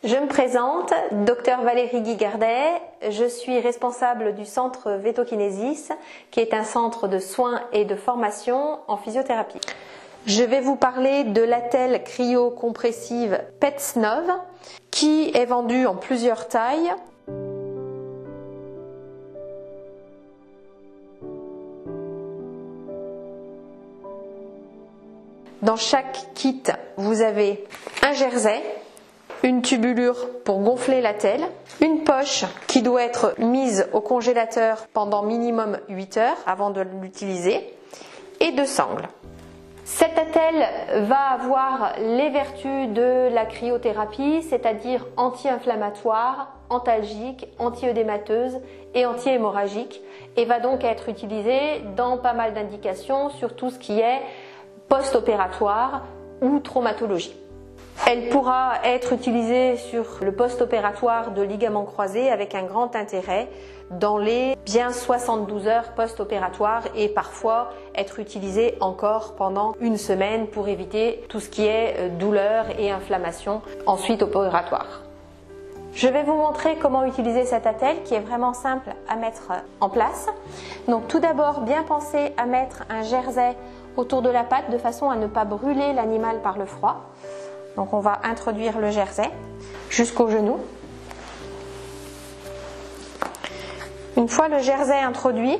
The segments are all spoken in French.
Je me présente, Dr Valérie Guigardet, je suis responsable du centre Vetokinesis, qui est un centre de soins et de formation en physiothérapie. Je vais vous parler de l'attelle cryo-compressive PETSNOV, qui est vendue en plusieurs tailles. Dans chaque kit, vous avez un jersey, une tubulure pour gonfler l'attelle, une poche qui doit être mise au congélateur pendant minimum 8 heures avant de l'utiliser et 2 sangles. Cette attelle va avoir les vertus de la cryothérapie, c'est-à-dire anti-inflammatoire, antalgique, anti-œdémateuse et anti-hémorragique, et va donc être utilisée dans pas mal d'indications sur tout ce qui est post-opératoire ou traumatologie. Elle pourra être utilisée sur le post-opératoire de ligaments croisés avec un grand intérêt dans les bien 72 heures post-opératoires et parfois être utilisée encore pendant une semaine pour éviter tout ce qui est douleur et inflammation ensuite opératoire. Je vais vous montrer comment utiliser cette attelle qui est vraiment simple à mettre en place. Donc tout d'abord, bien penser à mettre un jersey autour de la patte de façon à ne pas brûler l'animal par le froid. Donc on va introduire le jersey jusqu'au genou. Une fois le jersey introduit,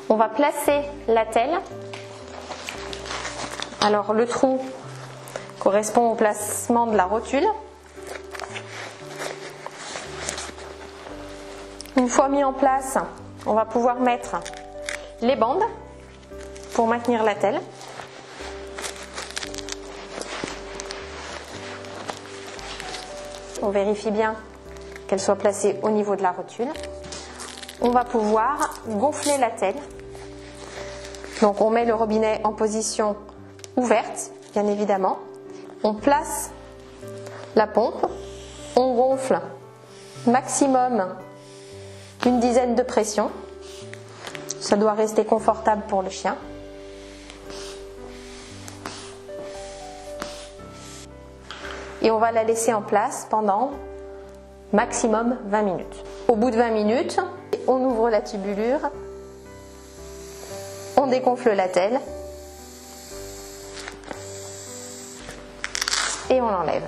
on va placer l'attelle. Alors le trou correspond au placement de la rotule. Une fois mis en place, on va pouvoir mettre les bandes pour maintenir l'attelle. On vérifie bien qu'elle soit placée au niveau de la rotule. On va pouvoir gonfler l'attelle. Donc on met le robinet en position ouverte, bien évidemment. On place la pompe. On gonfle maximum une dizaine de pressions. Ça doit rester confortable pour le chien. Et on va la laisser en place pendant maximum 20 minutes. Au bout de 20 minutes, on ouvre la tubulure, on dégonfle l'attelle et on l'enlève.